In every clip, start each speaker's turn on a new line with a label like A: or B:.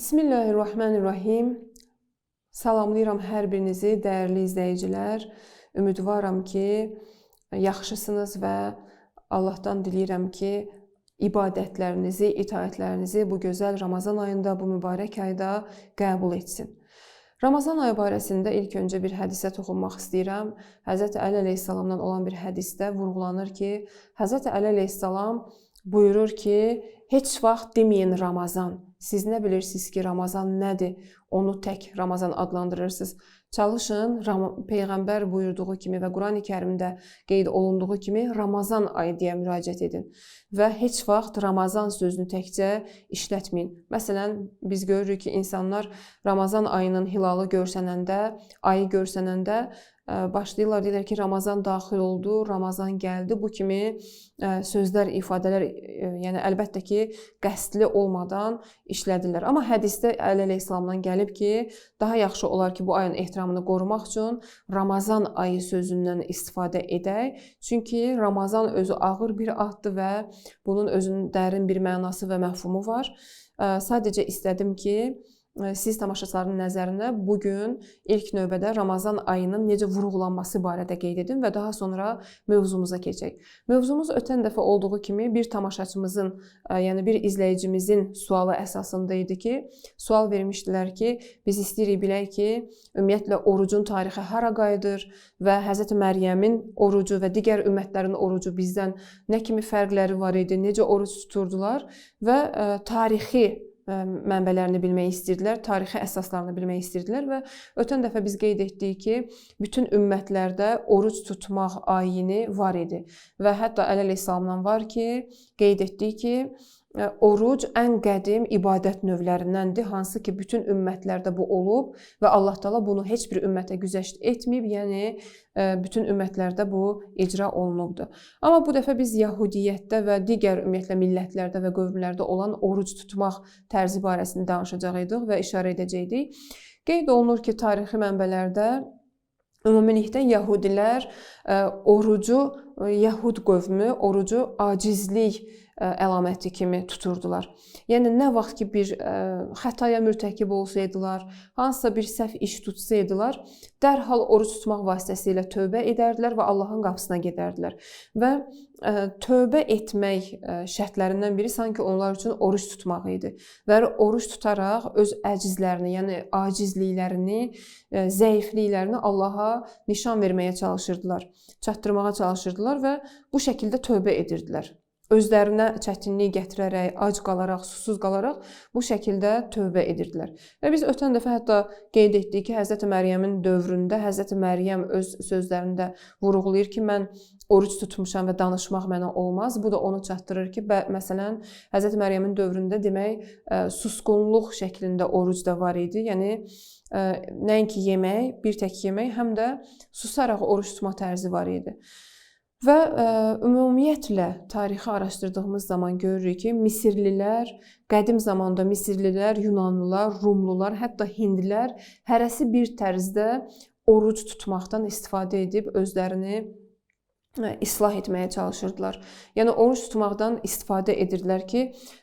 A: Bismillahirrahmanirrahim. Salamlayıram hər birinizi, dəyərli izləyicilər. Ümidvaram ki, yaxşısınız və Allahdan diləyirəm ki, ibadətlərinizi, itaətlərinizi bu gözəl Ramazan ayında, bu mübarək ayda qəbul etsin. Ramazan ayı barəsində ilk öncə bir hədisə toxunmaq istəyirəm. Həzrəti Əli əleyhissalamdan olan bir hədisdə vurğulanır ki, Həzrəti Əli əleyhissalam buyurur ki, heç vaxt deməyin Ramazan. Siz nə bilirsiniz ki, Ramazan nədir? Onu tək Ramazan adlandırırsınız. Çalışın, Peyğəmbər buyurduğu kimi və Qurani Kərimdə qeyd olunduğu kimi Ramazan ayı deyə müraciət edin. Və heç vaxt Ramazan sözünü təkcə işlətməyin. Məsələn, biz görürük ki, insanlar Ramazan ayının hilalı görsənəndə, ayı görsənəndə başlayırlar, deyirlər ki, Ramazan daxil oldu, Ramazan gəldi. Bu kimi sözlər, ifadələr, yəni əlbəttə ki, qəsdli olmadan işlədirlər. Amma hədisdə Əli əleyhissalamdan gəlib ki, daha yaxşı olar ki, bu ayın ehtiramını qorumaq üçün Ramazan ayı sözündən istifadə edək. Çünki Ramazan özü ağır bir addır və bunun özünün dərin bir mənası və məfhumu var. Sadəcə istədim ki, siz tamaşaçıların nəzərinə bugün ilk növbədə Ramazan ayının necə vurğulanması barədə qeyd edim və daha sonra mövzumuza keçək. Mövzumuz ötən dəfə olduğu kimi bir tamaşaçımızın, yəni bir izləyicimizin sualı əsasında idi ki, sual vermişdilər ki, biz istəyirik bilək ki, ümumiyyətlə orucun tarixi hara qayıdır və Həzrəti Məryəmin orucu və digər ümmətlərin orucu bizdən nə kimi fərqləri var idi, necə oruc tuturdular və tarixi mənbələrini bilmək istəyirdilər, tarixi əsaslarını bilmək istəyirdilər və ötən dəfə biz qeyd etdik ki, bütün ümmətlərdə oruc tutmaq ayini var idi və hətta Əli əleyhissalamdan var ki, qeyd etdik ki, oruc ən qədim ibadət növlərindəndir, hansı ki, bütün ümmətlərdə bu olub və Allah Taala bunu heç bir ümmətə güzəşt etməyib, yəni bütün ümmətlərdə bu icra olunubdur. Amma bu dəfə biz Yahudiyyətdə və digər ümumiyyətlə millətlərdə və qövmlərdə olan oruc tutmaq tərzi barəsində danışacağıq və işarə edəcəkdik. Qeyd olunur ki, tarixi mənbələrdə ümumilikdə Yahudilər orucu, Yahud qövmü orucu acizlik əlaməti kimi tuturdular. Yəni, nə vaxt ki, bir xətaya mürtəkib olsaydılar, hansısa bir səhv iş tutsaydılar, dərhal oruc tutmaq vasitəsilə tövbə edərdilər və Allahın qapısına gedərdilər. Və tövbə etmək şərtlərindən biri sanki onlar üçün oruc tutmaq idi. Və oruc tutaraq öz əcizlərini, yəni acizliklərini, zəifliklərini Allaha nişan verməyə çalışırdılar, çatdırmağa çalışırdılar və bu şəkildə tövbə edirdilər. Özlərinə çətinlik gətirərək, ac qalaraq, susuz qalaraq bu şəkildə tövbə edirdilər. Və biz ötən dəfə hətta qeyd etdik ki, Həzrəti Məryəmin dövründə Həzrəti Məryəm öz sözlərində vurğulayır ki, mən oruc tutmuşam və danışmaq mənə olmaz. Bu da onu çatdırır ki, məsələn, Həzrəti Məryəmin dövründə demək, susqunluq şəklində oruc da var idi. Yəni, nəinki yemək, bir tək yemək, həm də susaraq oruc tutma tərzi var idi. Və ümumiyyətlə tarixi araşdırdığımız zaman görürük ki, Misirlilər, qədim zamanda Misirlilər, Yunanlılar, Rumlular, hətta Hindlilər hərəsi bir tərzdə oruc tutmaqdan istifadə edib özlərini islah etməyə çalışırdılar. Yəni, oruc tutmaqdan istifadə edirdilər ki,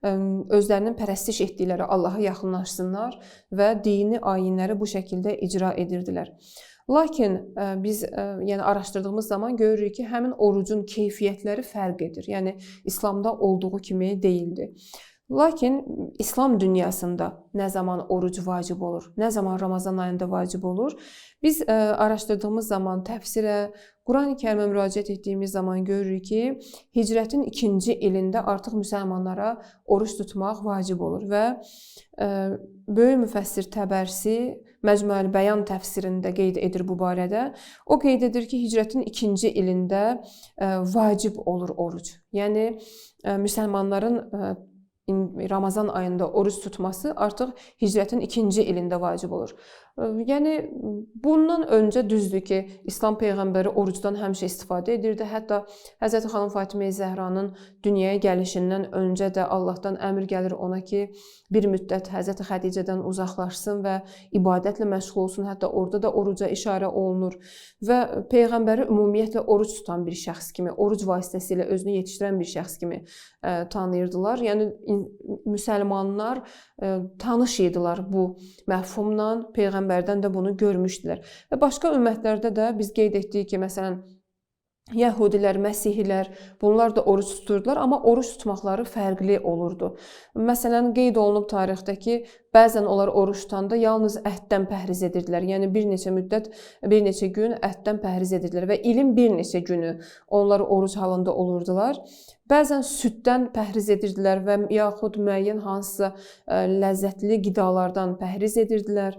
A: özlərinin pərəstiş etdikləri Allaha yaxınlaşsınlar və dini ayinləri bu şəkildə icra edirdilər. Lakin biz yəni araşdırdığımız zaman görürük ki, həmin orucun keyfiyyətləri fərq edir. Yəni, İslamda olduğu kimi deyildi. Lakin İslam dünyasında nə zaman oruc vacib olur, nə zaman Ramazan ayında vacib olur? Biz araşdırdığımız zaman təfsirə, Qurani-Kərimə müraciət etdiyimiz zaman görürük ki, hicrətin 2-ci ilində artıq müsəlmanlara oruc tutmaq vacib olur və böyük müfəssir Təbərsi Məcmuəl Bəyan təfsirində qeyd edir bu barədə. O qeyd edir ki, hicrətin 2-ci ilində vacib olur oruc. Yəni, müsəlmanların Ramazan ayında oruc tutması artıq hicrətin 2-ci ilində vacib olur. Yəni bundan öncə düzdür ki, İslam peyğəmbəri orucdan həmişə istifadə edirdi. Hətta Həzrət xanım Fatimə Zəhranın dünyaya gəlişindən öncə də Allahdan əmr gəlir ona ki, bir müddət Həzrət Xədicədən uzaqlaşsın və ibadətlə məşğul olsun. Hətta orada da oruca işarə olunur və peyğəmbəri ümumiyyətlə oruc tutan bir şəxs kimi, oruc vasitəsilə özünü yetişdirən bir şəxs kimi tanıyırdılar. Yəni müsəlmanlar tanış idilər bu məfhumla, peyğəmbərdən də bunu görmüşdülər. Və başqa ümmətlərdə də biz qeyd etdik ki, məsələn, Yəhudilər, Məsihilər, bunlar da oruc tuturdular, amma oruc tutmaqları fərqli olurdu. Məsələn, qeyd olunub tarixdə ki, bəzən onlar oruc tutanda yalnız ətdən pəhriz edirdilər. Yəni bir neçə müddət, bir neçə gün ətdən pəhriz edirdilər və ilin bir neçə günü onlar oruc halında olurdular. Bəzən süddən pəhriz edirdilər və yaxud müəyyən hansısa ləzzətli qidalardan pəhriz edirdilər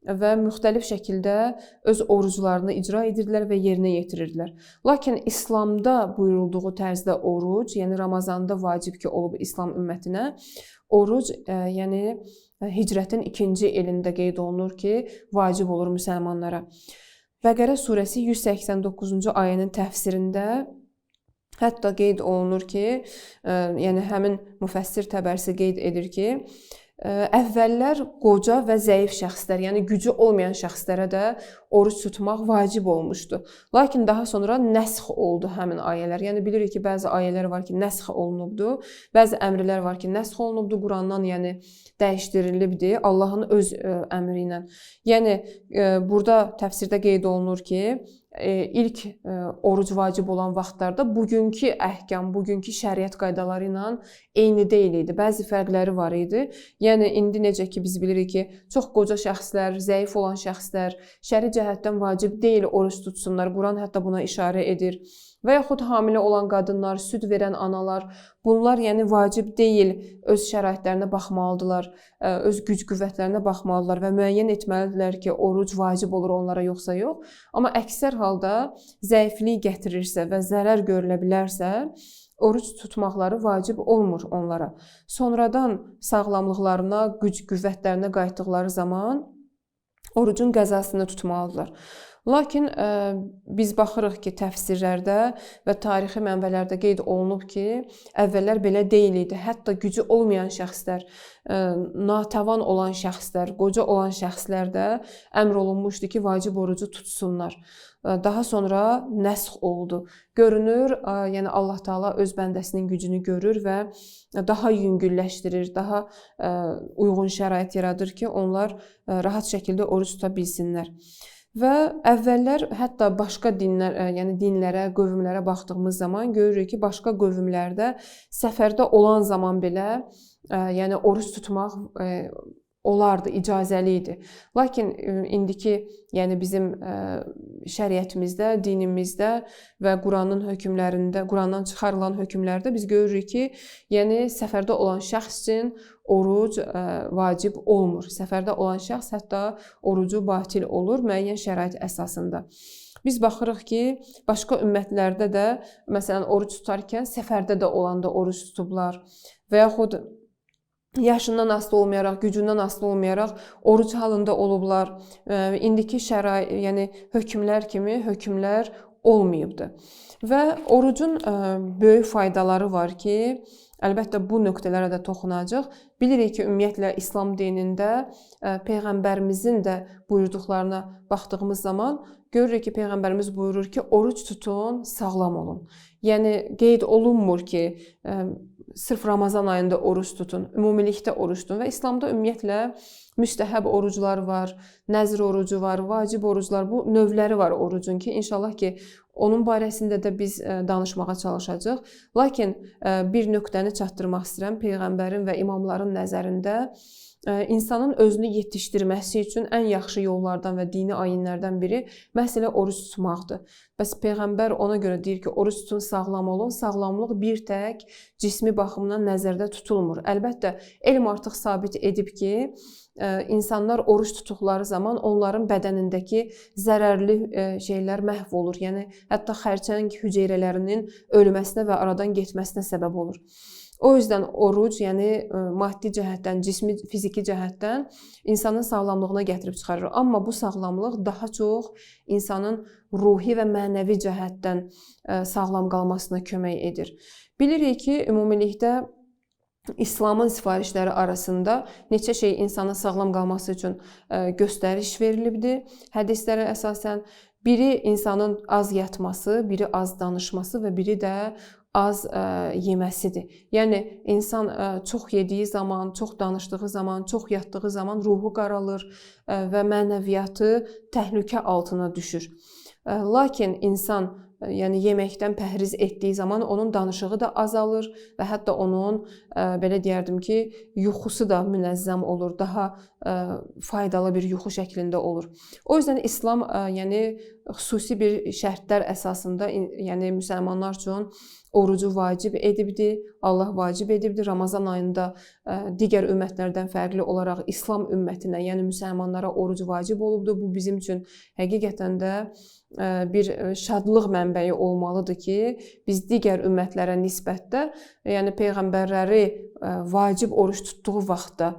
A: və müxtəlif şəkildə öz oruclarını icra edirdilər və yerinə yetirirdilər. Lakin İslamda buyurulduğu tərzdə oruc, yəni Ramazanda vacib ki olub İslam ümmətinə, oruc, yəni Hicrətin 2-ci ilində qeyd olunur ki, vacib olur müsəlmanlara. Bəqərə surəsi 189-cu ayənin təfsirində hətta qeyd olunur ki, yəni həmin müfəssir Təbərsi qeyd edir ki, əvvəllər qoca və zəif şəxslər, yəni gücü olmayan şəxslərə də oruc tutmaq vacib olmuşdu. Lakin daha sonra nəsx oldu həmin ayələr. Yəni bilirik ki, bəzi ayələr var ki, nəsx olunubdu, bəzi əmrlər var ki, nəsx olunubdu, Qurandan yəni dəyişdirilibdi Allahın öz əmri ilə. Yəni burada təfsirdə qeyd olunur ki, ilk oruc vacib olan vaxtlarda bugünkü əhkam, bugünkü şəriət qaydaları ilə eyni deyil idi. Bəzi fərqləri var idi. Yəni indi necə ki biz bilirik ki, çox qoca şəxslər, zəif olan şəxslər şəri cəhətdən vacib deyil oruc tutsunlar. Quran hətta buna işarə edir. Və yaxud hamilə olan qadınlar, süd verən analar, bunlar yəni vacib deyil, öz şəraitlərinə baxmalıdırlar, öz güc qüvvətlərinə baxmalıdırlar və müəyyən etməlidirlər ki, oruc vacib olur onlara yoxsa yox. Amma əksər halda zəiflik gətirirsə və zərər görülə bilərsə, oruc tutmaqları vacib olmur onlara. Sonradan sağlamlıqlarına, güc qüvvətlərinə qayıtdıqları zaman orucun qəzasını tutmalıdırlar. Lakin biz baxırıq ki, təfsirlərdə və tarixi mənbələrdə qeyd olunub ki, əvvəllər belə deyil idi. Hətta gücü olmayan şəxslər, natəvan olan şəxslər, qoca olan şəxslər də əmr olunmuşdu ki, vacib orucu tutsunlar. Daha sonra nəsx oldu. Görünür, yəni Allah Taala öz bəndəsinin gücünü görür və daha yüngülləşdirir, daha uyğun şərait yaradır ki, onlar rahat şəkildə oruc tuta bilsinlər. Və əvvəllər hətta başqa dinlər, yəni dinlərə, qövmlərə baxdığımız zaman görürük ki, başqa qövmlərdə səfərdə olan zaman belə, yəni oruc tutmaq olardı, icazəli idi. Lakin indiki, yəni bizim şəriətimizdə, dinimizdə və Quranın hökmlərində, Qurandan çıxarılan hökmlərdə biz görürük ki, yəni səfərdə olan şəxs üçün oruc vacib olmur. Səfərdə olan şəxs hətta orucu batil olur müəyyən şərait əsasında. Biz baxırıq ki, başqa ümmətlərdə də, məsələn, oruc tutarkən səfərdə də olanda oruc tutublar və yaxud yaşından asılı olmayaraq, gücündən asılı olmayaraq oruc halında olublar. İndiki şərait, yəni hökmlər kimi hökmlər olmayıbdı. Və orucun böyük faydaları var ki, əlbəttə bu nöqtələrə də toxunacaq. Bilirik ki, ümumiyyətlə İslam dinində Peyğəmbərimizin də buyurduqlarına baxdığımız zaman görürük ki, Peyğəmbərimiz buyurur ki, oruc tutun, sağlam olun. Yəni qeyd olunmur ki, sırf Ramazan ayında oruc tutun, ümumilikdə oruc tutun və İslamda ümumiyyətlə müstəhəb oruclar var, nəzr orucu var, vacib oruclar, bu növləri var orucun ki, inşallah ki, onun barəsində də biz danışmağa çalışacağıq. Lakin bir nöqtəni çatdırmaq istəyirəm, Peyğəmbərin və imamların nəzərində insanın özünü yetişdirməsi üçün ən yaxşı yollardan və dini ayinlərdən biri məhz elə oruc tutmaqdır. Bəs Peyğəmbər ona görə deyir ki, oruc tutun, sağlam olun. Sağlamlıq bir tək cismi baxımdan nəzərdə tutulmur. Əlbəttə, elm artıq sabit edib ki, insanlar oruc tutduqları zaman onların bədənindəki zərərli şeylər məhv olur. Yəni, hətta xərçəng hüceyrələrinin ölməsinə və aradan getməsinə səbəb olur. O yüzden oruc, yəni maddi cəhətdən, cismi, fiziki cəhətdən insanın sağlamlığına gətirib çıxarır. Amma bu sağlamlıq daha çox insanın ruhi və mənəvi cəhətdən sağlam qalmasına kömək edir. Bilirik ki, ümumilikdə İslamın sifarişləri arasında neçə şey insanın sağlam qalması üçün göstəriş verilibdir. Hədislərə əsasən biri insanın az yatması, biri az danışması və biri də az yeməsidir. Yəni insan çox yediyi zaman, çox danışdığı zaman, çox yatdığı zaman ruhu qaralır və mənəviyyatı təhlükə altına düşür. Lakin insan yəni yeməkdən pəhriz etdiyi zaman onun danışığı da azalır və hətta onun belə deyərdim ki, yuxusu da münəzzəm olur, daha faydalı bir yuxu şəklində olur. O yüzden İslam yəni xüsusi bir şərtlər əsasında yəni müsəlmanlar üçün orucu vacib edibdir. Allah vacib edibdir. Ramazan ayında digər ümmətlərdən fərqli olaraq İslam ümmətinə, yəni müsəlmanlara oruc vacib olubdur. Bu bizim üçün həqiqətən də bir şadlıq mənbəyi olmalıdır ki, biz digər ümmətlərə nisbətdə, yəni peyğəmbərləri vacib oruç tutduğu vaxtda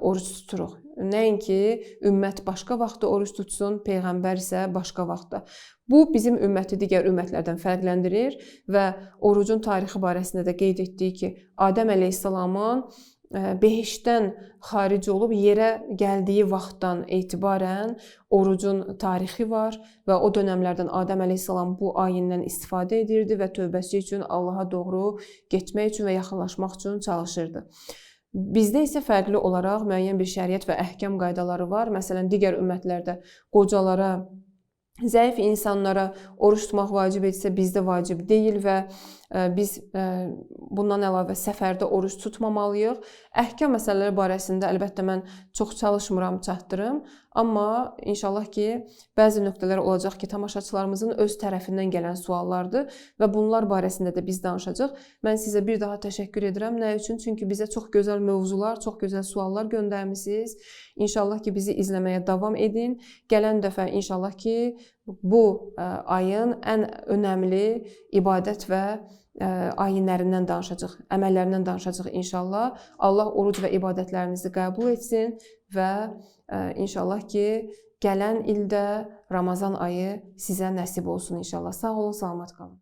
A: oruç tuturuq. Nəinki ümmət başqa vaxtda oruç tutsun, peyğəmbər isə başqa vaxtda. Bu bizim ümməti digər ümmətlərdən fərqləndirir və orucun tarixi barəsində də qeyd etdik ki, Adəm əleyhissalamın behiştdən xaric olub yerə gəldiyi vaxtdan etibarən orucun tarixi var və o dönəmlərdən Adəm əleyhissalam bu ayindən istifadə edirdi və tövbəsi üçün Allaha doğru getmək üçün və yaxınlaşmaq üçün çalışırdı. Bizdə isə fərqli olaraq müəyyən bir şəriət və əhkam qaydaları var. Məsələn, digər ümmətlərdə qocalara, zəif insanlara oruç tutmaq vacib etsə, bizdə vacib deyil və biz bundan əlavə səfərdə oruç tutmamalıyıq. Əhkam məsələləri barəsində əlbəttə mən çox çalışmıram, çatdırım. Amma inşallah ki, bəzi nöqtələr olacaq ki, tamaşaçılarımızın öz tərəfindən gələn suallardır və bunlar barəsində də biz danışacağıq. Mən sizə bir daha təşəkkür edirəm. Nə üçün? Çünki bizə çox gözəl mövzular, çox gözəl suallar göndərmisiniz. İnşallah ki, bizi izləməyə davam edin. Gələn dəfə inşallah ki, bu ayın ən önəmli ibadət və ayinlərindən danışacaq, əməllərindən danışacaq inşallah. Allah oruc və ibadətlərinizi qəbul etsin və inşallah ki, gələn ildə Ramazan ayı sizə nəsib olsun inşallah. Sağ olun, salamat qalın.